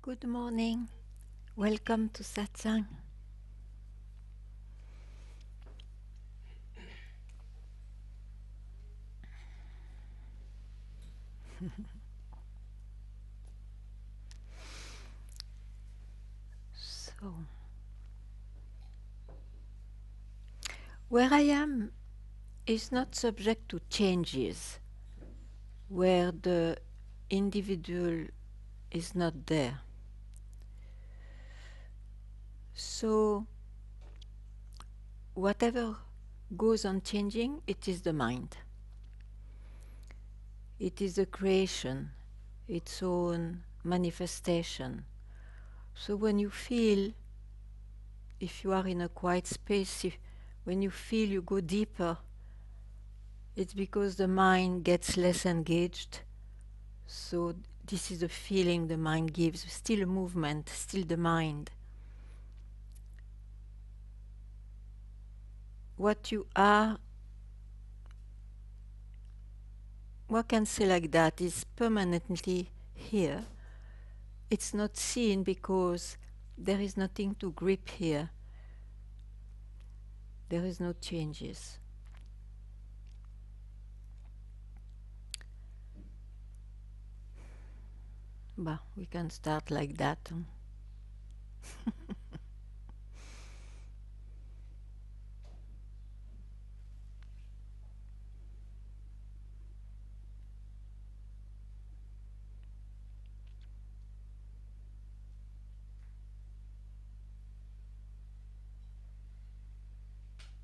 Good morning. Welcome to Satsang. So, where I am is not subject to changes, where the individual is not there. So, whatever goes on changing, it is the mind. It is a creation, its own manifestation. So when you feel, if you are in a quiet space, when you feel you go deeper, it's because the mind gets less engaged. So this is a feeling the mind gives, still a movement, still the mind. What you are, one can say like that, is permanently here. It's not seen because there is nothing to grip here. There is no changes. Bah, we can start like that.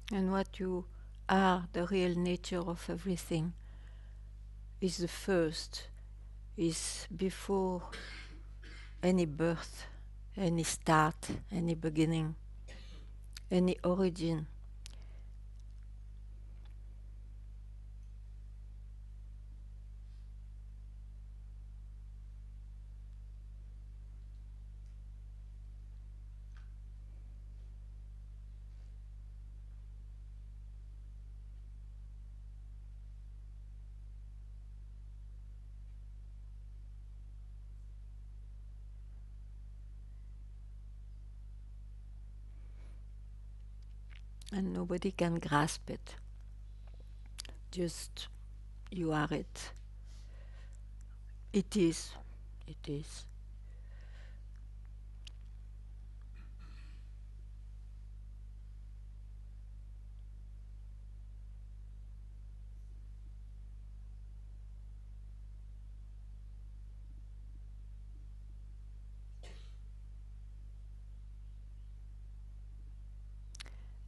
And what you are, the real nature of everything, is the first, is before any birth, any start, any beginning, any origin. And nobody can grasp it. Just you are it. It is. It is.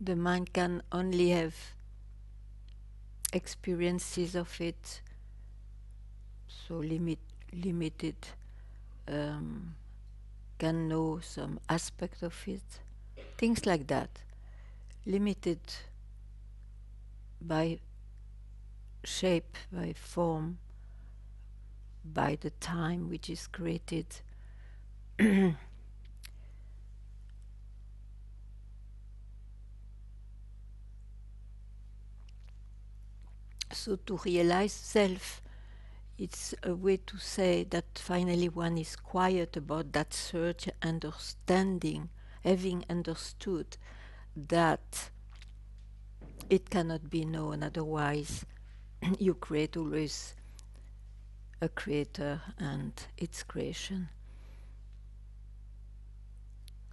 The mind can only have experiences of it, so limited, can know some aspect of it, things like that, limited by shape, by form, by the time which is created. So to realize self, it's a way to say that finally one is quiet about that search, understanding, having understood that it cannot be known, otherwise you create always a creator and its creation.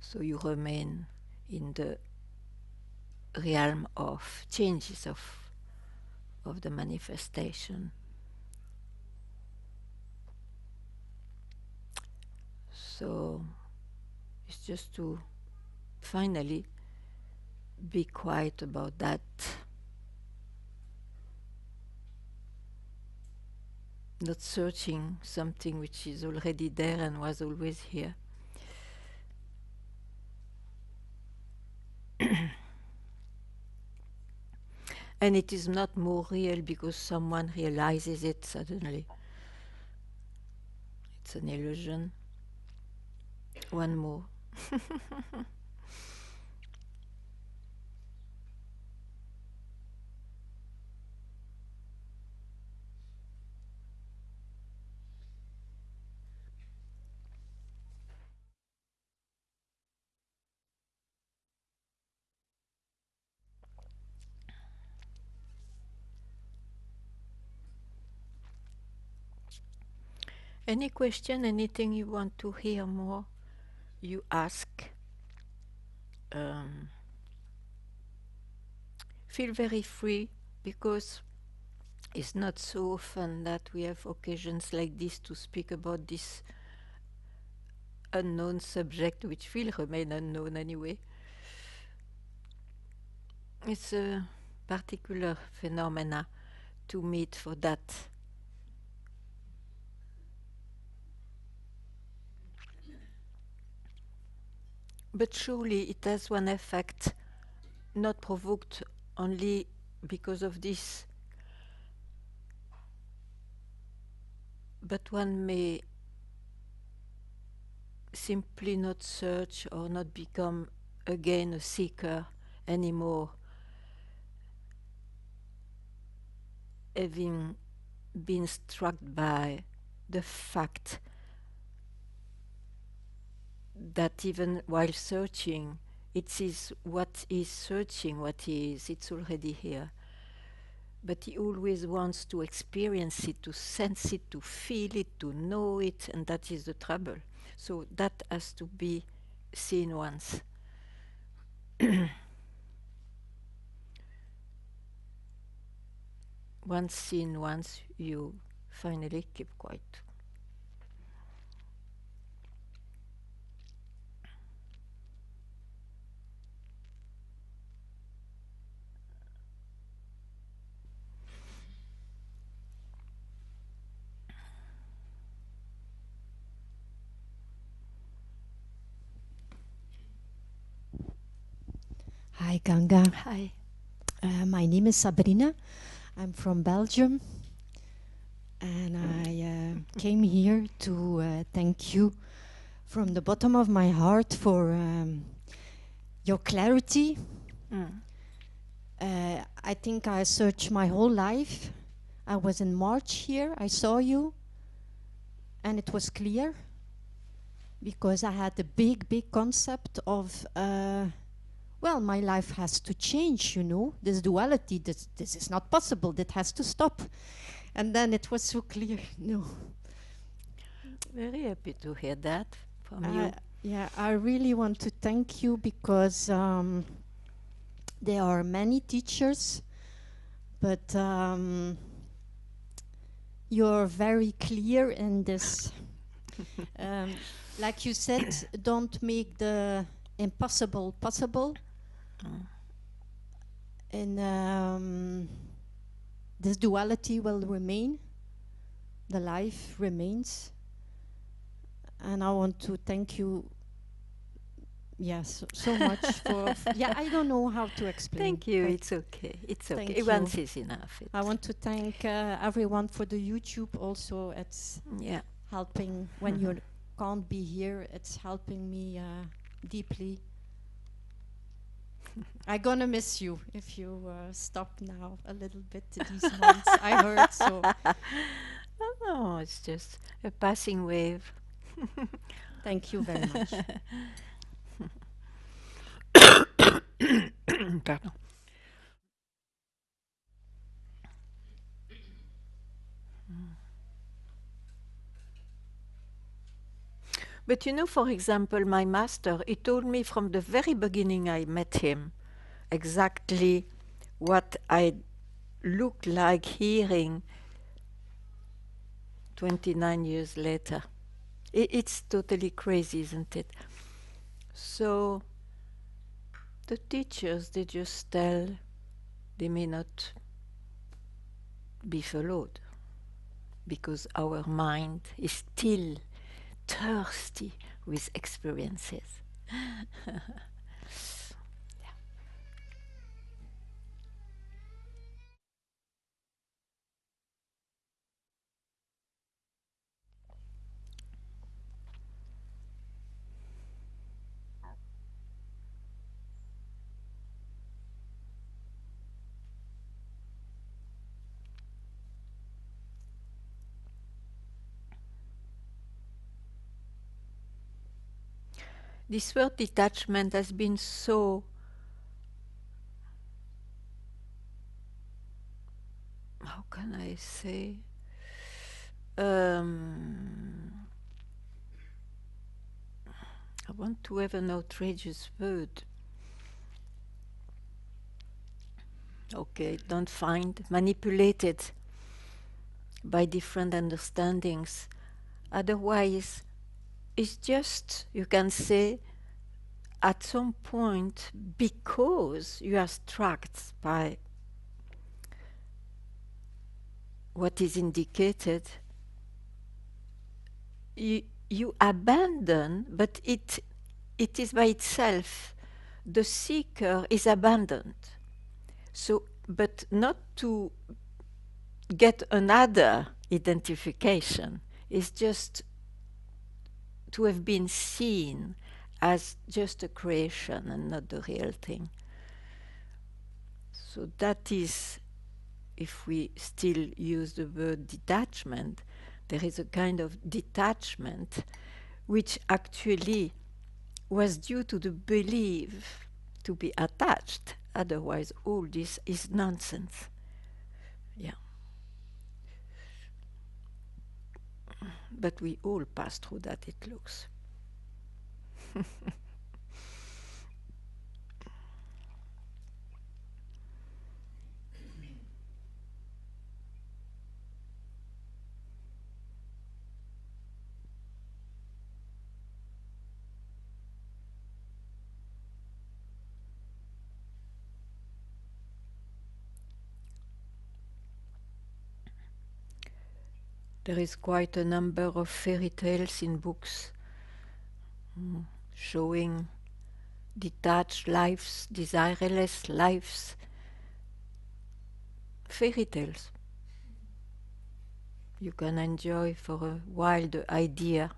So you remain in the realm of changes of the manifestation. So it's just to finally be quiet about that, not searching something which is already there and was always here. And it is not more real because someone realizes it suddenly. It's an illusion. One more. Any question, anything you want to hear more, you ask. Feel very free, because it's not so often that we have occasions like this to speak about this unknown subject, which will remain unknown anyway. It's a particular phenomena to meet for that. But surely it has one effect, not provoked only because of this, but one may simply not search or not become again a seeker anymore, having been struck by the fact that even while searching, it is what is searching, what is, it's already here. But he always wants to experience it, to sense it, to feel it, to know it, and that is the trouble. So that has to be seen once. Once seen once, you finally keep quiet. Hi, Ganga. Hi. My name is Sabrina. I'm from Belgium. And I came here to thank you from the bottom of my heart for your clarity. I think I searched my whole life. I was in March here. I saw you. And it was clear. Because I had a big, big concept of... well, my life has to change, you know. This duality, this is not possible. That has to stop. And then it was so clear. No. Very happy to hear that from you. Yeah, I really want to thank you because there are many teachers, but you're very clear in this. Like you said, don't make the impossible possible. And this duality will remain. The life remains. And I want to thank you, yes, so much for... yeah, I don't know how to explain. Thank you. It's okay. It's okay. Thank Once you. is enough. I want to thank everyone for the YouTube also. It's helping when you can't be here. It's helping me deeply. I'm gonna miss you if you stop now a little bit these months. I heard so. No, it's just a passing wave. Thank you very much. Pardon. But you know, for example, my master, he told me from the very beginning I met him exactly what I looked like hearing 29 years later. It's totally crazy, isn't it? So the teachers, they just tell they may not be followed because our mind is still thirsty with experiences. This word detachment has been so how can I say I want to have an outrageous word. Okay, don't find manipulated by different understandings. Otherwise, it's just, you can say, at some point, because you are struck by what is indicated, you abandon, but it is by itself. The seeker is abandoned. So, but not to get another identification. It's just to have been seen as just a creation and not the real thing. So that is, if we still use the word detachment, there is a kind of detachment which actually was due to the belief to be attached. Otherwise, all this is nonsense. Yeah. But we all pass through that, it looks. There is quite a number of fairy tales in books showing detached lives, desireless lives. Fairy tales. You can enjoy for a while the idea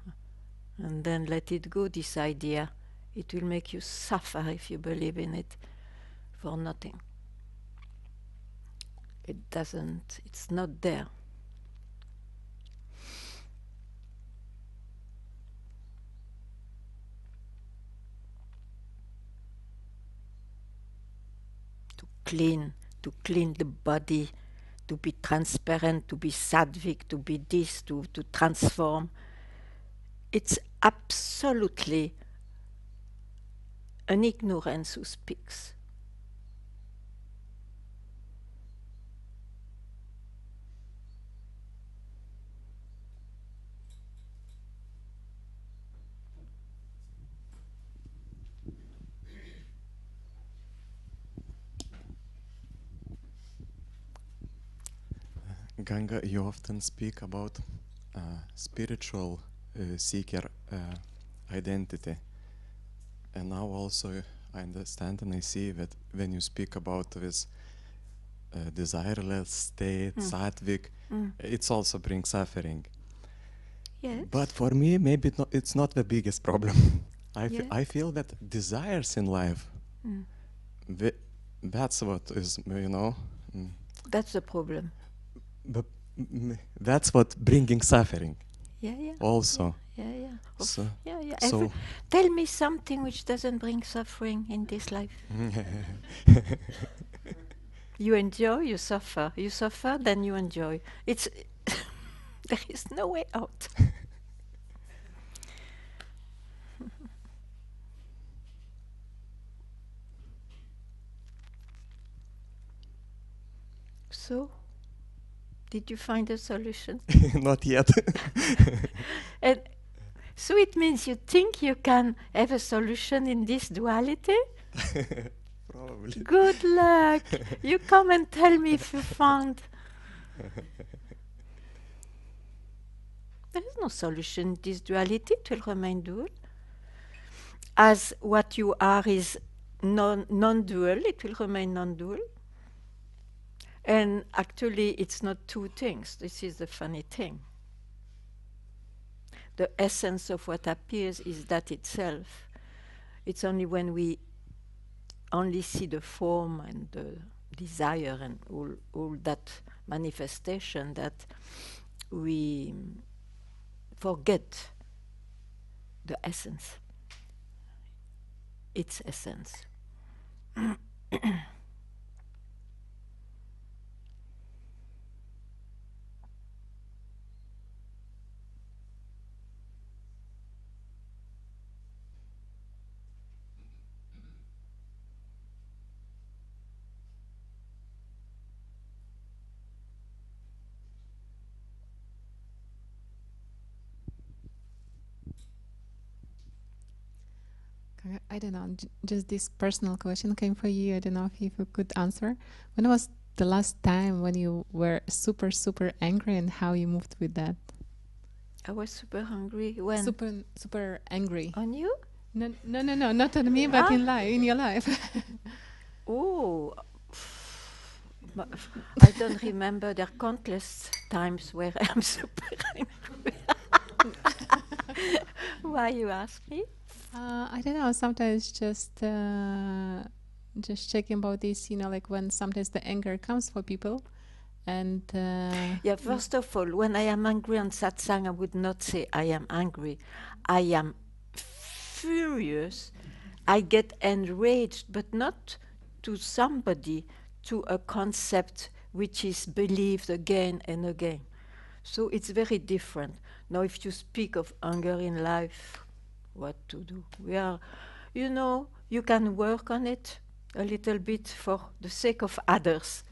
and then let it go, this idea. It will make you suffer if you believe in it for nothing. It doesn't, it's not there. To clean the body, to be transparent, to be sattvic, to be this, to transform. It's absolutely an ignorance who speaks. Ganga, you often speak about spiritual seeker identity. And now also I understand and I see that when you speak about this desireless state, sattvic, it's also brings suffering. Yes. But for me, maybe it's not the biggest problem. I feel that desires in life, that's what is, you know. That's the problem. But that's what bringing suffering. Yeah. Also. Yeah. So, Yeah. so tell me something which doesn't bring suffering in this life. You enjoy, you suffer. You suffer, then you enjoy. It's there is no way out. So, did you find a solution? not yet. And so it means you think you can have a solution in this duality? Probably. Good luck. You come and tell me if you found. There is no solution in this duality. It will remain dual. As what you are is non-dual, it will remain non-dual. And actually, it's not two things. This is the funny thing. The essence of what appears is that itself. It's only when we only see the form and the desire and all that manifestation that we forget the essence, its essence. I don't know, just this personal question came for you. I don't know if you could answer. When was the last time when you were super, super angry and how you moved with that? I was super hungry when? Super, super angry. On you? No, no, no, no, not on me, but in your life. Oh, I don't remember. There are countless times where I'm super angry. Why you ask me? I don't know. Sometimes just checking about this. You know, like when sometimes the anger comes for people, and Yeah, first of all, when I am angry on satsang, I would not say I am angry. I am furious. I get enraged, but not to somebody, to a concept which is believed again and again. So it's very different. Now, if you speak of anger in life, what to do? We are, you can work on it a little bit for the sake of others.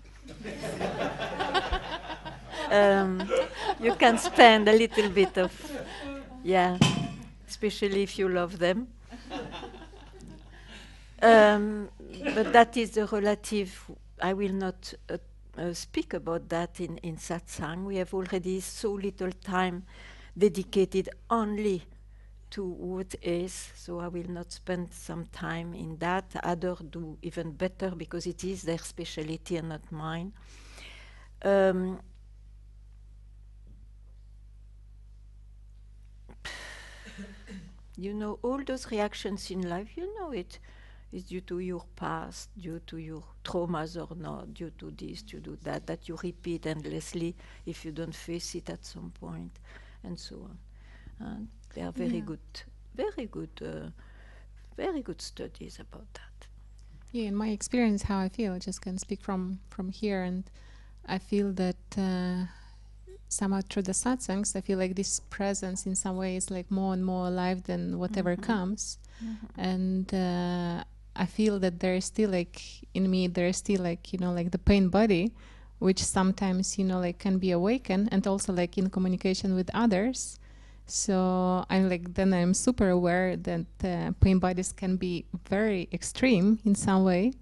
You can spend a little bit of, yeah, especially if you love them. But that is the relative. I will not speak about that in satsang. We have already so little time dedicated only to what is, so I will not spend some time in that. Others do even better because it is their specialty and not mine. All those reactions in life, it is due to your past, due to your traumas or not, due to this, due to that you repeat endlessly if you don't face it at some point, and so on. And there are very good studies about that. Yeah, in my experience, how I feel, I just can speak from here, and I feel that somehow through the satsangs, I feel like this presence in some way is like more and more alive than whatever comes. And I feel that there is still like in me, there is still like, like the pain body, which sometimes, like can be awakened, and also like in communication with others. So I'm super aware that pain bodies can be very extreme in some way.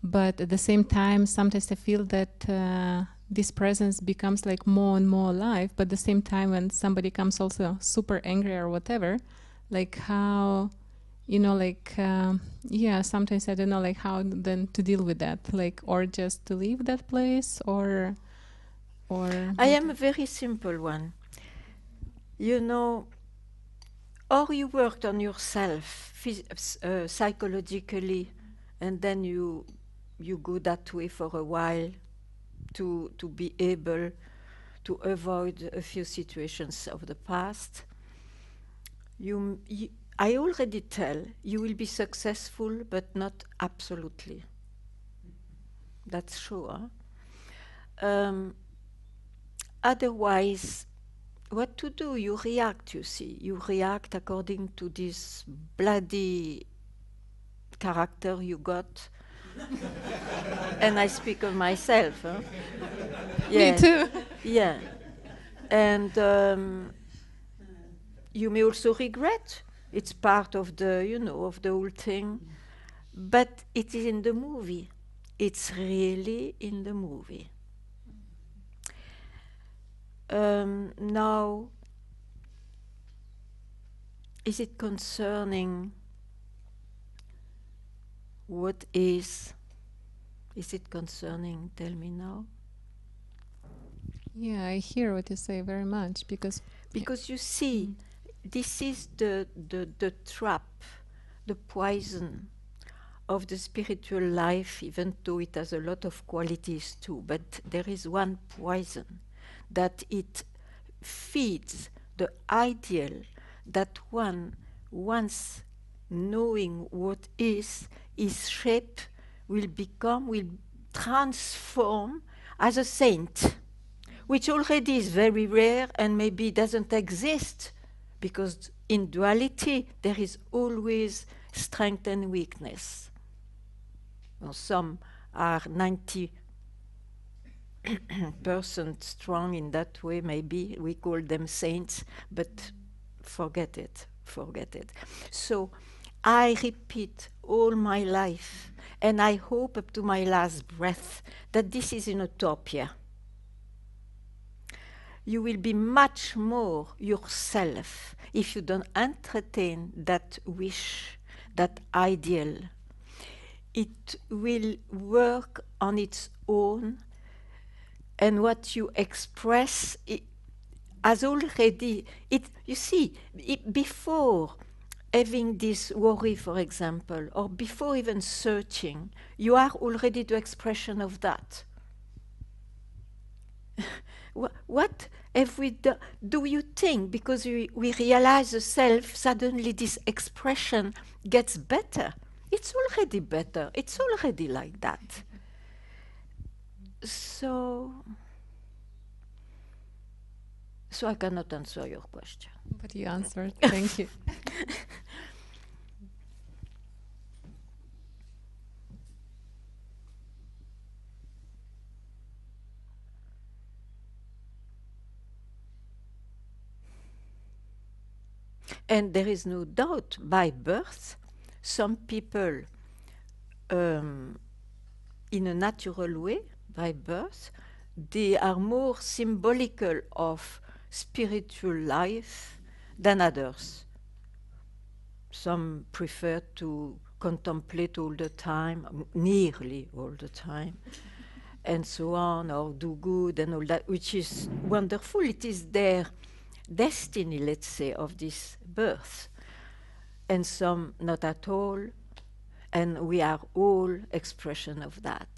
But at the same time, sometimes I feel that this presence becomes like more and more alive. But at the same time, when somebody comes also super angry or whatever, like how, sometimes I don't know, like how then to deal with that, like, or just to leave that place, or. I am a very simple one. Or you worked on yourself psychologically, and then you go that way for a while to be able to avoid a few situations of the past. I already tell you will be successful, but not absolutely. That's sure. Otherwise, what to do? You react, you see. You react according to this bloody character you got. And I speak of myself. Huh? Me too. Yeah. And you may also regret. It's part of of the whole thing. But it is in the movie. It's really in the movie. Now, is it concerning what is? Is it concerning? Tell me now. Yeah, I hear what you say very much, because you see, this is the trap, the poison of the spiritual life, even though it has a lot of qualities too. But there is one poison, that it feeds the ideal that one, once knowing what is shape, will transform as a saint, which already is very rare and maybe doesn't exist, because in duality there is always strength and weakness. Well, some are 90% strong in that way, maybe we call them saints, but forget it. So I repeat all my life, and I hope up to my last breath, that this is an utopia. You will be much more yourself if you don't entertain that wish, that ideal. It will work on its own, and what you express has already, you see, before having this worry, for example, or before even searching, you are already the expression of that. What have we done? Do you think because we realize the self, suddenly this expression gets better? It's already better. It's already like that. So I cannot answer your question. But you answered. Thank you. And there is no doubt, by birth, some people, in a natural way, by birth, they are more symbolical of spiritual life than others. Some prefer to contemplate all the time, nearly all the time, and so on, or do good and all that, which is wonderful. It is their destiny, let's say, of this birth. And some not at all, and we are all expression of that.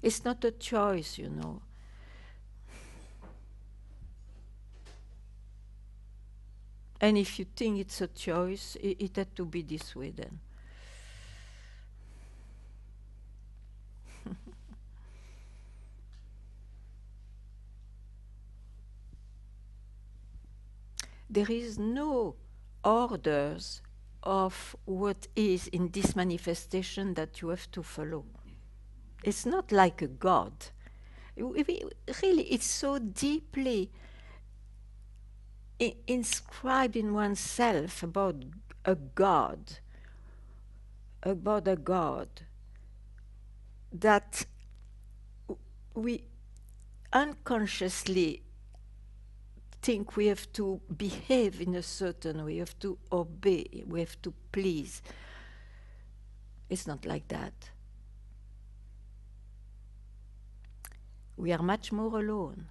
It's not a choice, you know. And if you think it's a choice, it had to be this way then. There is no orders of what is in this manifestation that you have to follow. It's not like a God. Really, it's so deeply inscribed in oneself about a God, that we unconsciously think we have to behave in a certain way, we have to obey, we have to please. It's not like that. We are much more alone.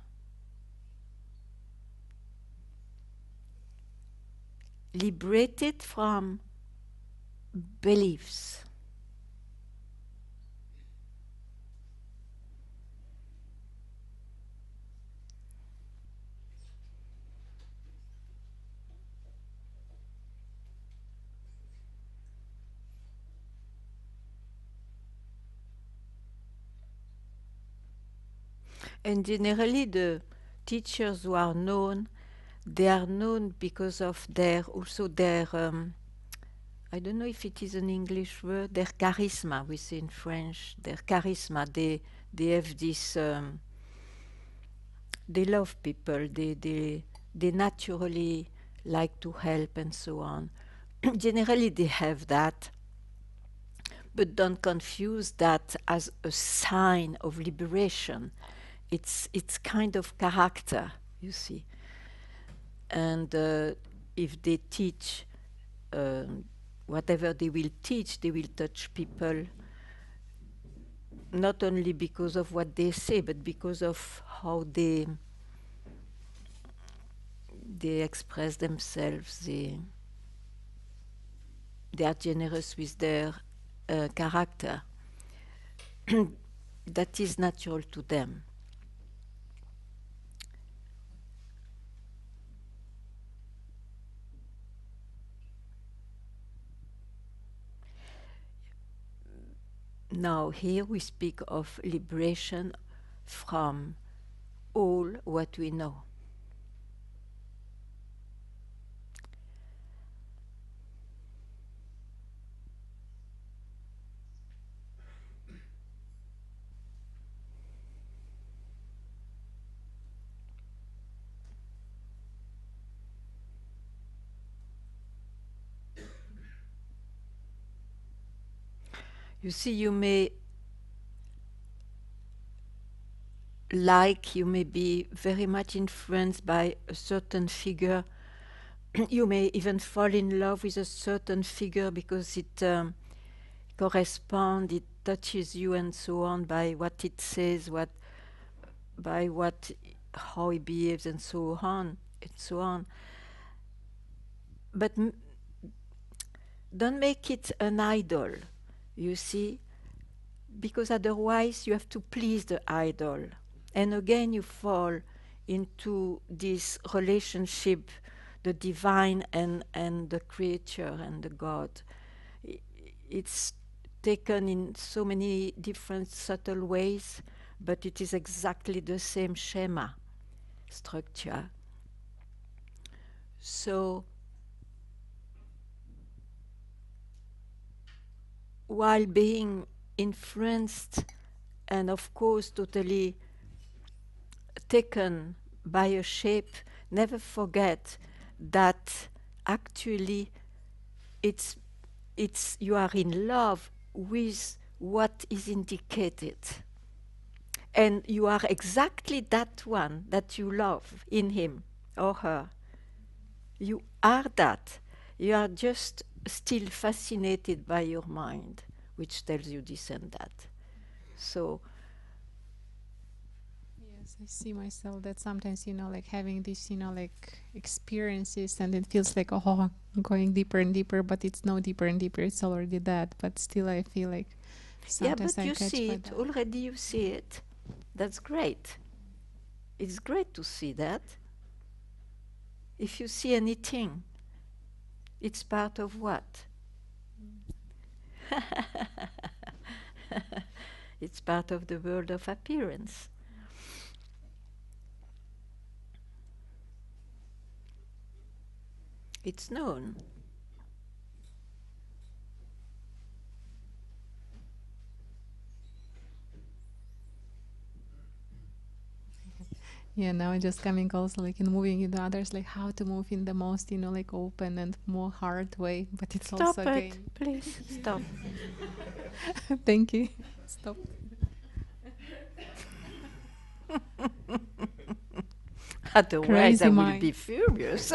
Liberated from beliefs. And generally the teachers who are known, they are known because of their, also their, I don't know if it is an English word, their charisma, we say in French, their charisma. They have this, they love people, they naturally like to help and so on. Generally they have that, but don't confuse that as a sign of liberation. It's kind of character, you see. And if they teach, whatever they will teach, they will touch people not only because of what they say, but because of how they express themselves. They are generous with their character. That is natural to them. Now here we speak of liberation from all what we know. You see, you may be very much influenced by a certain figure. You may even fall in love with a certain figure because it corresponds, it touches you, and so on, by what it says, how he behaves, and so on, and so on. But don't make it an idol, you see, because otherwise you have to please the idol. And again you fall into this relationship, the divine and the creature and the God. It's taken in so many different subtle ways, but it is exactly the same schema, structure. So while being influenced and of course totally taken by a shape, never forget that actually it's you are in love with what is indicated, and you are exactly that one that you love in him or her. You are that. You are just still fascinated by your mind, which tells you this and that. So Yes, I see myself that sometimes, like having these, like experiences, and it feels like, oh, I'm going deeper and deeper, but it's no deeper and deeper. It's already that. But still, I feel like yeah, sometimes but I you catch see by it that. already. You see it. That's great. It's great to see that. If you see anything, it's part of what? It's part of the world of appearance. It's known. Yeah, now I'm just coming also like in moving in the others, like how to move in the most, like open and more hard way. But it's also Stop it, again. please. Stop. Thank you. Stop. Otherwise, I Crazy will be mind. furious.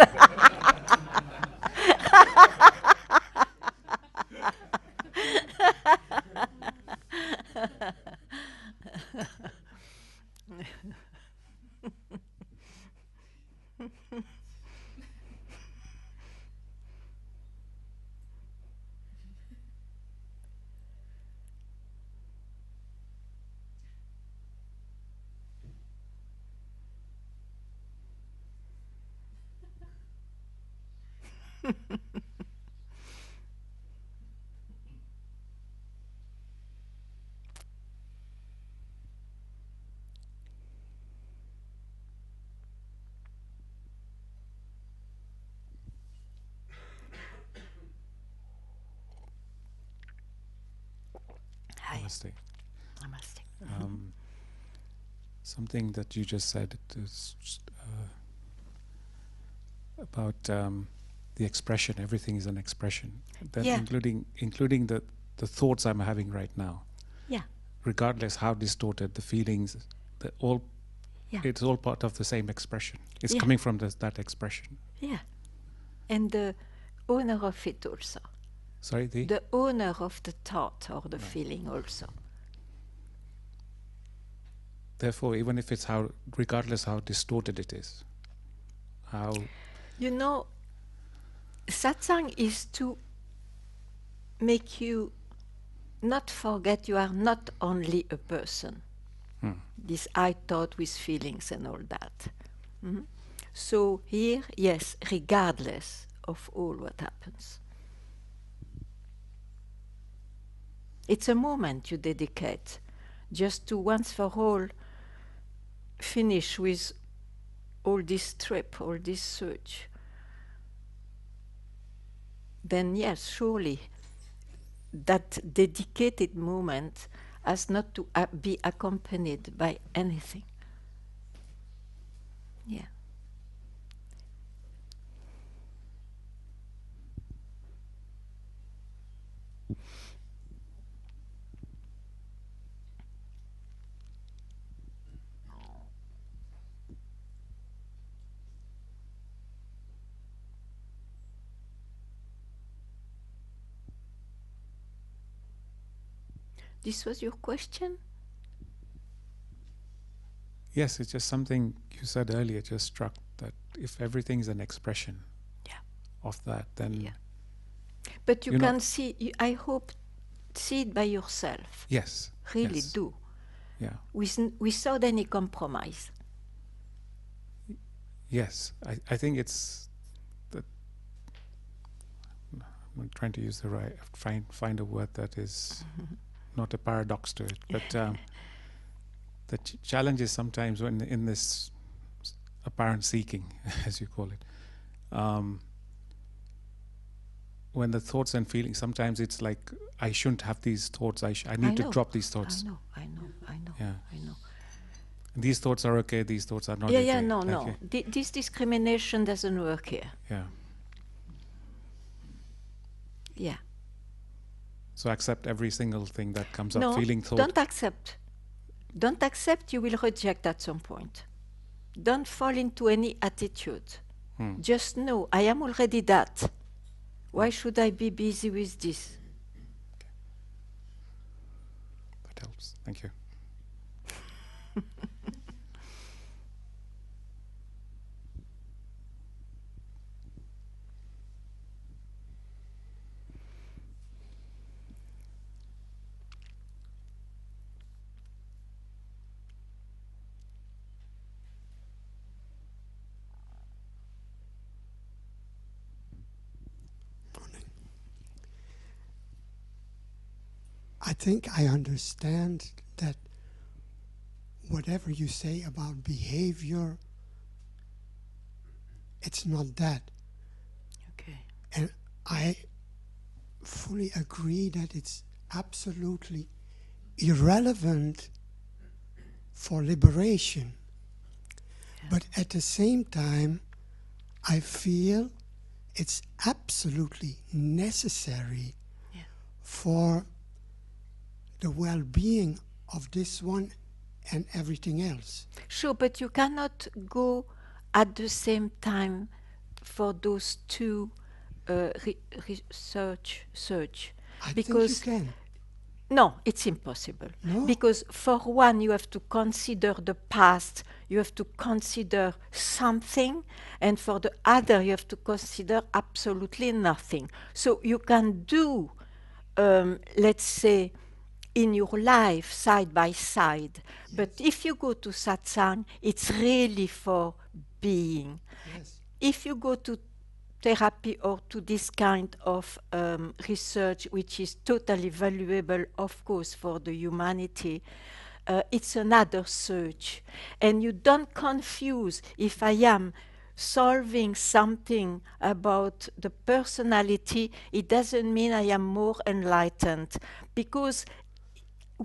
Hi. Namaste. Namaste. Something that you just said is about the expression. Everything is an expression. Then Yeah. including the thoughts I'm having right now. Yeah. Regardless how distorted the feelings, all Yeah. it's all part of the same expression. It's Yeah. coming from that expression. Yeah. And the owner of it also. Sorry, The owner of the thought or the Right. feeling also. Therefore, even if it's regardless how distorted it is, how You know, satsang is to make you not forget you are not only a person. This I thought with feelings and all that. So here, yes, regardless of all what happens. It's a moment you dedicate just to once for all finish with all this trip, all this search. Then yes, surely that dedicated moment has not to be accompanied by anything. Yeah. This was your question? Yes, it's just something you said earlier just struck, that if everything is an expression of that, then But you you're can not, see, I hope, see it by yourself. yes, Really yes, do. yeah, Without any compromise. yes. I think it's that I'm trying to use the right, find a word that is not a paradox to it, but the challenge is sometimes when in this apparent seeking, as you call it, when the thoughts and feelings, sometimes it's like, I shouldn't have these thoughts, I need to drop these thoughts. I know. Yeah. These thoughts are okay, these thoughts are not Yeah, okay. no. This discrimination doesn't work here. Yeah. Yeah. So accept every single thing that comes No, up, feeling, thought. don't accept. Don't accept, you will reject at some point. Don't fall into any attitude. Just know, I am already that. Why should I be busy with this? That helps. Thank you. I think I understand that whatever you say about behavior, it's not that. Okay. And I fully agree that it's absolutely irrelevant for liberation. Yeah. But at the same time, I feel it's absolutely necessary for the well-being of this one and everything else. Sure, but you cannot go at the same time for those two search. I because think you can. No, it's impossible. No? Because for one, you have to consider the past, you have to consider something, and for the other, you have to consider absolutely nothing. So you can do, let's say, in your life side by side. Yes. But if you go to satsang, it's really for being. Yes. If you go to therapy or to this kind of research, which is totally valuable, of course, for the humanity, it's another search. And you don't confuse if I am solving something about the personality, it doesn't mean I am more enlightened. Because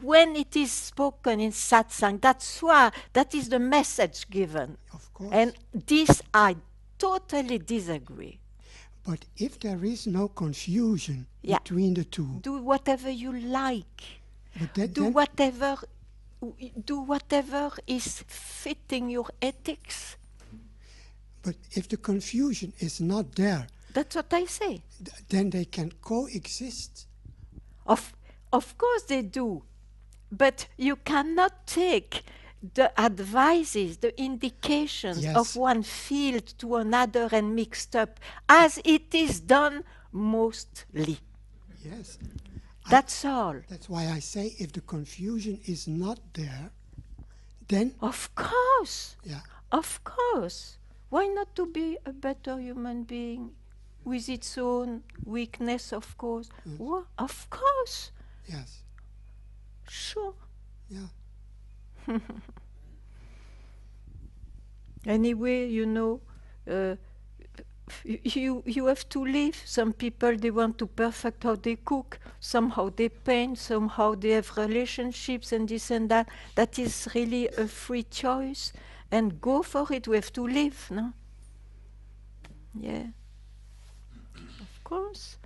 when it is spoken in satsang, that's why, that is the message given. Of course. And this I totally disagree. But if there is no confusion between the two, do whatever you like. But do whatever is fitting your ethics. But if the confusion is not there, that's what I say. Then they can coexist. Of course they do. But you cannot take the advices, the indications of one field to another and mixed up, as it is done mostly. Yes. That's all. That's why I say if the confusion is not there, then... Of course. Yeah. Of course. Why not to be a better human being with its own weakness, of course? Yes. Well, of course. Yes. Sure. Yeah. Anyway, you know, you have to live. Some people, they want to perfect how they cook. Somehow they paint. Somehow they have relationships and this and that. That is really a free choice. And go for it. We have to live, no? Yeah. Of course.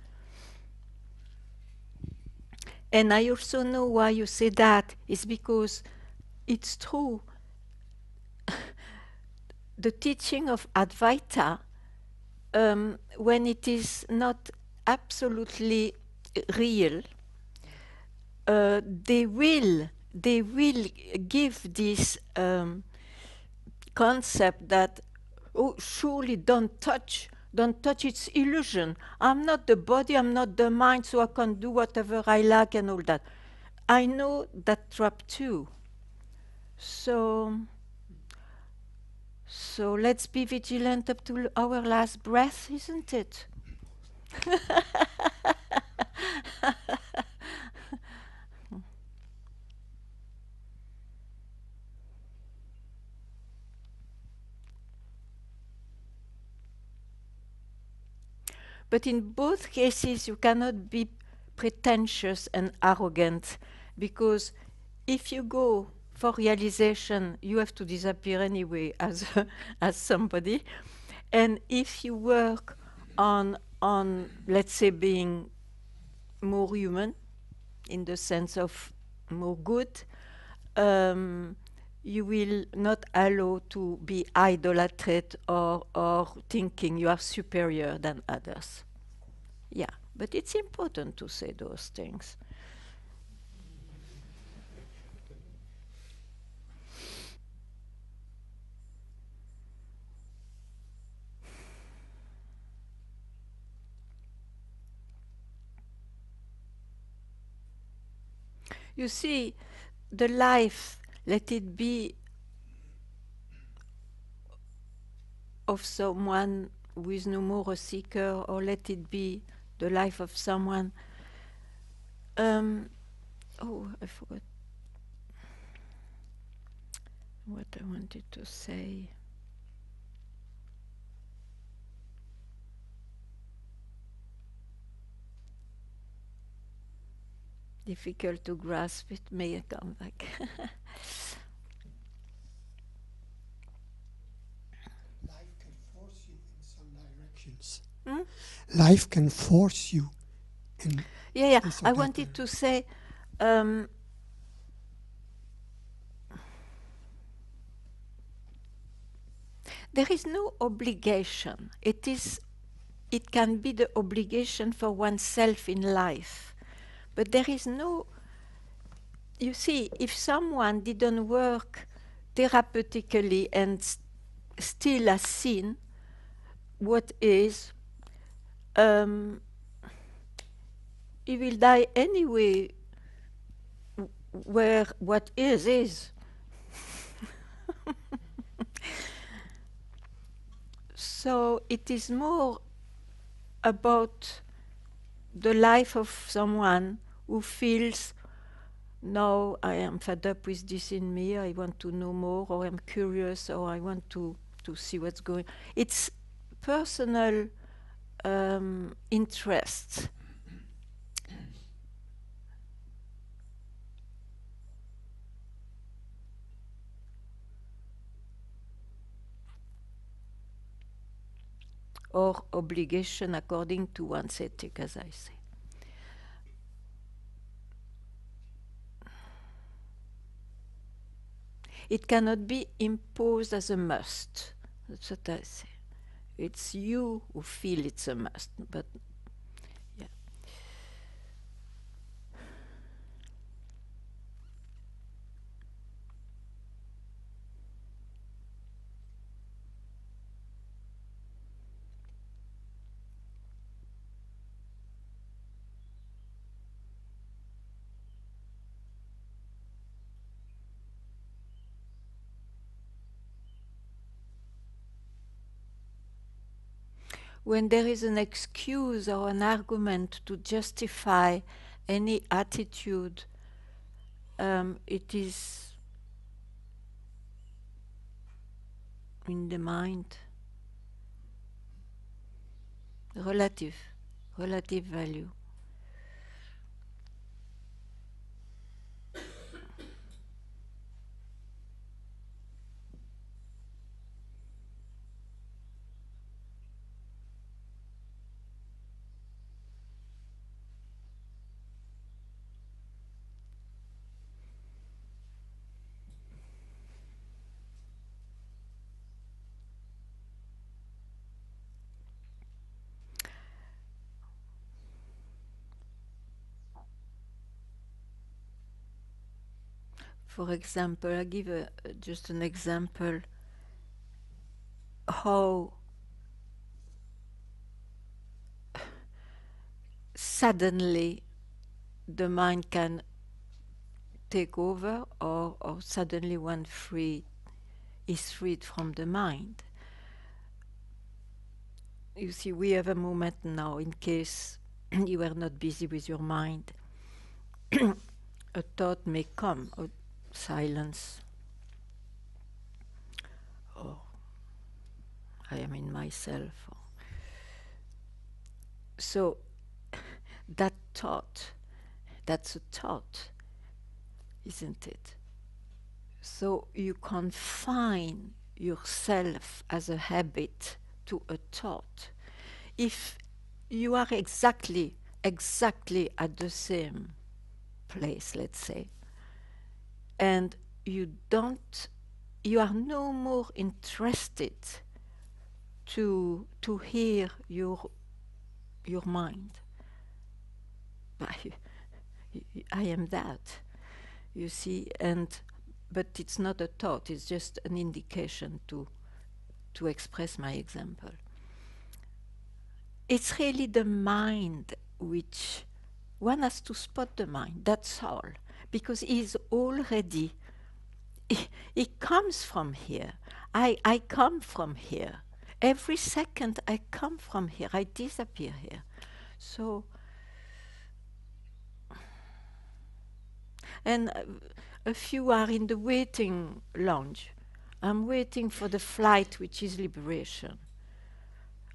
And I also know why you say that. It's because it's true. The teaching of Advaita, when it is not absolutely real, they will give this concept that, oh, surely don't touch its illusion. I'm not the body, I'm not the mind, so I can do whatever I like and all that. I know that trap too. So let's be vigilant up to our last breath, isn't it? But in both cases, you cannot be pretentious and arrogant, because if you go for realization, you have to disappear anyway as as somebody. And if you work on let's say being more human, in the sense of more good, um, you will not allow to be idolatrated or thinking you are superior than others. Yeah, but it's important to say those things. You see, the life, let it be of someone who is no more a seeker, or let it be the life of someone. Oh, I forgot what I wanted to say. Difficult to grasp, it may come back. Life can force you in some directions. Hmm? Life can force you in Yeah. this or I that wanted to say, there is no obligation. It can be the obligation for oneself in life, but there is no. You see, if someone didn't work therapeutically and still has seen what is, um, he will die anyway. Where what is. So it is more about the life of someone who feels, no, I am fed up with this in me, I want to know more, or I'm curious, or I want to see what's going. It's personal interest. Or obligation according to one's ethic, as I say. It cannot be imposed as a must. That's what I say. It's you who feel it's a must, but yeah. When there is an excuse or an argument to justify any attitude, it is in the mind relative value. For example, I give just an example how suddenly the mind can take over, or suddenly one is freed from the mind. You see, we have a moment now, in case you are not busy with your mind. A thought may come, or silence, or I am in myself. So that thought, that's a thought, isn't it? So you confine yourself as a habit to a thought. If you are exactly at the same place, let's say, and you are no more interested to hear your mind. I am that, you see, but it's not a thought, it's just an indication to express my example. It's really the mind which one has to spot the mind, that's all. Because he's already, he comes from here. I come from here. Every second I come from here, I disappear here. So, and a few are in the waiting lounge. I'm waiting for the flight, which is liberation.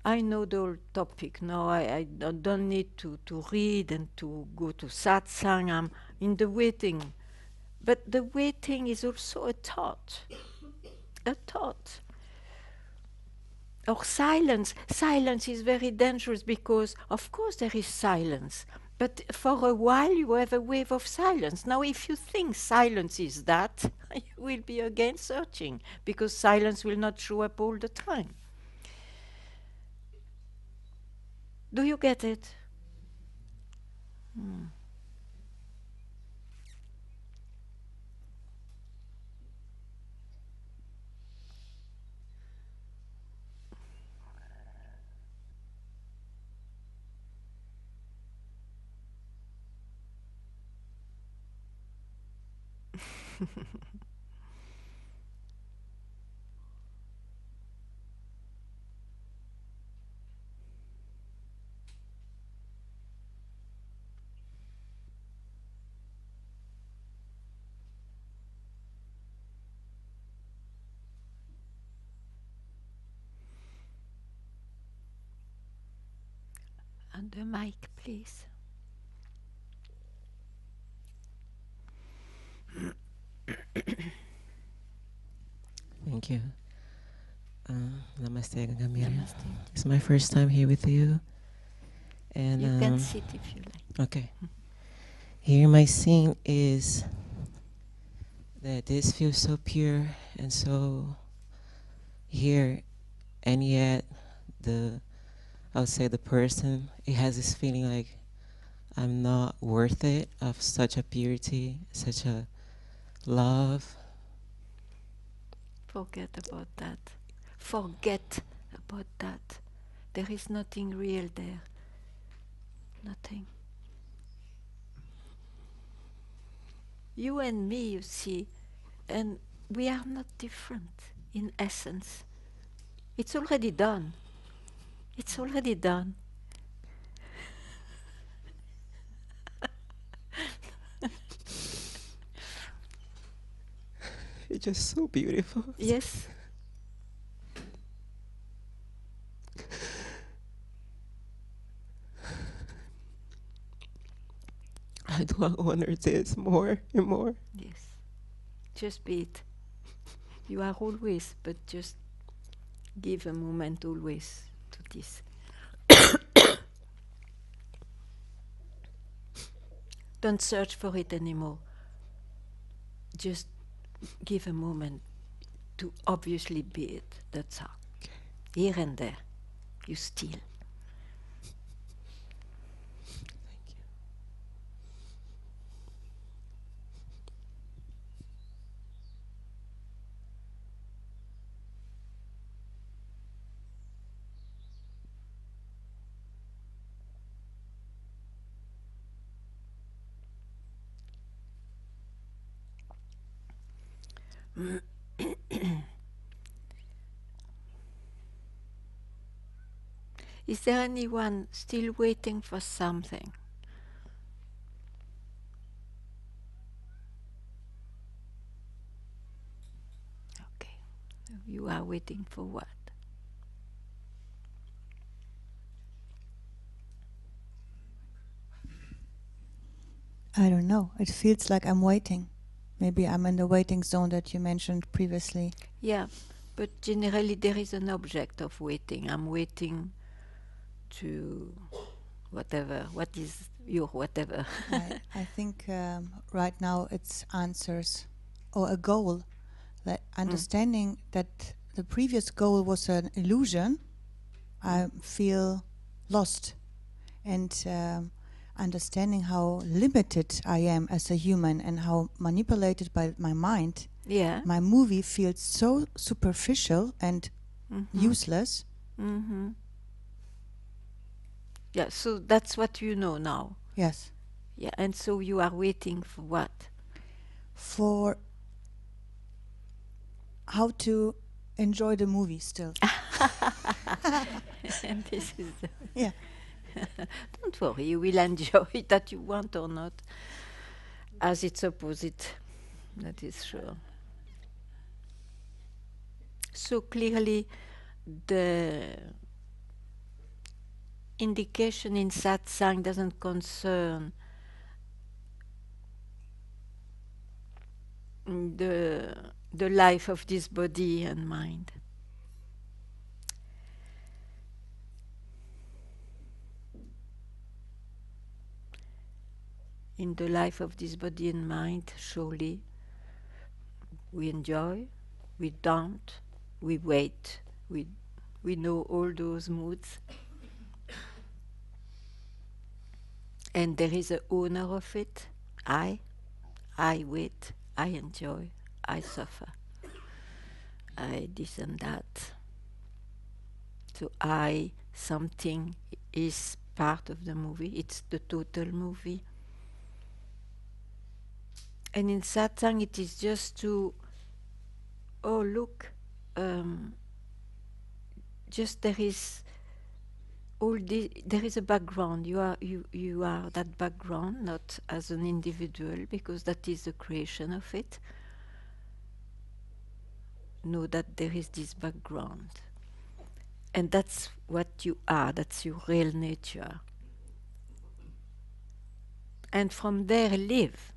I know the whole topic now. I don't need to read and to go to Satsang. I'm in the waiting. But the waiting is also a thought. A thought. Or silence. Silence is very dangerous because, of course, there is silence. But for a while, you have a wave of silence. Now, if you think silence is that, you will be again searching because silence will not show up all the time. Do you get it? And the mic, please. Thank you. Namaste, Ganga Mira. Namaste. It's my first time here with you. And You can sit if you like. okay. Here my scene is that this feels so pure and so here, and yet I would say the person, it has this feeling like I'm not worth it, of such a purity, such a love. Forget about that. Forget about that. There is nothing real there. Nothing. You and me, you see, and we are not different in essence. It's already done. It's already done. It's just so beautiful. Yes? I do honor this more and more. Yes. Just be it. You are always, but just give a moment always to this. Don't search for it anymore. Just give a moment to obviously be it. That's all. Okay. Here and there. You still. Thank you. Is there anyone still waiting for something? Okay. You are waiting for what? I don't know. It feels like I'm waiting. Maybe I'm in the waiting zone that you mentioned previously. Yeah, but generally there is an object of waiting. I'm waiting to whatever. What is your whatever? I think right now it's answers or a goal. Like understanding that the previous goal was an illusion, I feel lost. And understanding how limited I am as a human and how manipulated by my mind, Yeah. my movie feels so superficial and useless. Mm-hmm. Yeah, so that's what you know now. Yes. Yeah, and so you are waiting for what? For how to enjoy the movie still. And this is Yeah. don't worry, you will enjoy it that you want or not. As its opposite, that is sure. So clearly the indication in Satsang doesn't concern the life of this body and mind. In the life of this body and mind, surely we enjoy, we don't, we wait, we know all those moods. And there is a owner of it. I wait, I enjoy, I suffer, I this and that. So something is part of the movie, it's the total movie. And in Satsang it is just to, oh look, just there is all this, there is a background. You are that background, not as an individual, because that is the creation of it. Know that there is this background. And that's what you are, that's your real nature. And from there live.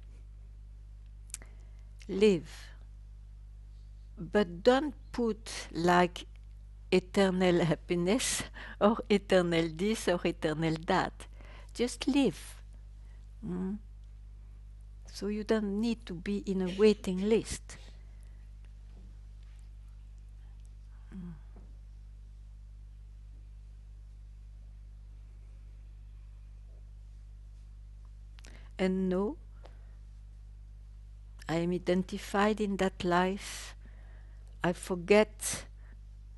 But don't put like eternal happiness or eternal this or eternal that. Just live. So you don't need to be in a waiting list. And no, I am identified in that life. I forget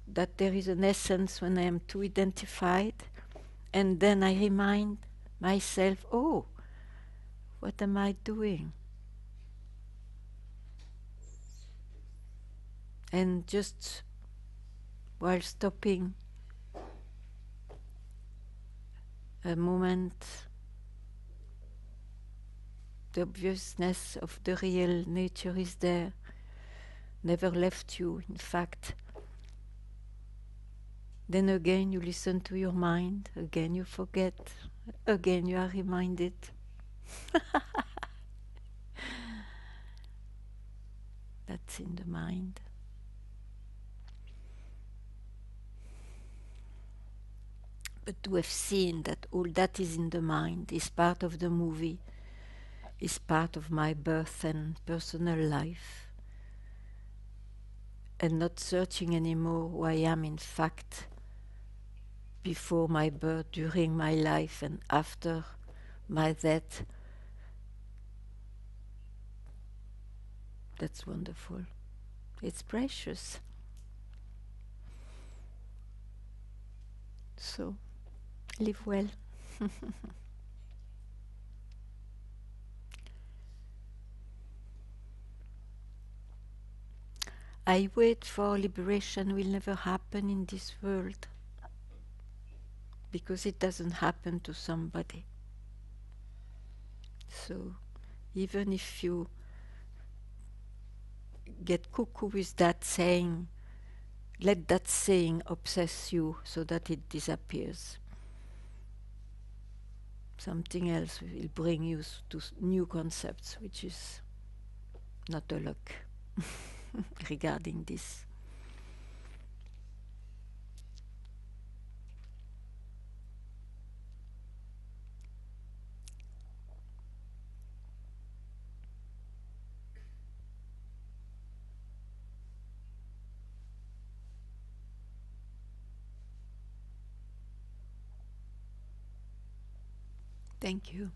that there is an essence when I am too identified. And then I remind myself, oh, what am I doing? And just while stopping a moment, the obviousness of the real nature is there, never left you, in fact. Then again you listen to your mind, again you forget, again you are reminded. That's in the mind. But to have seen that all that is in the mind is part of the movie, is part of my birth and personal life, and not searching anymore who I am in fact before my birth, during my life, and after my death. That's wonderful. It's precious. So, live well. I wait for liberation will never happen in this world because it doesn't happen to somebody. So even if you get cuckoo with that saying, let that saying obsess you so that it disappears. Something else will bring you to new concepts, which is not a luck regarding this. Thank you.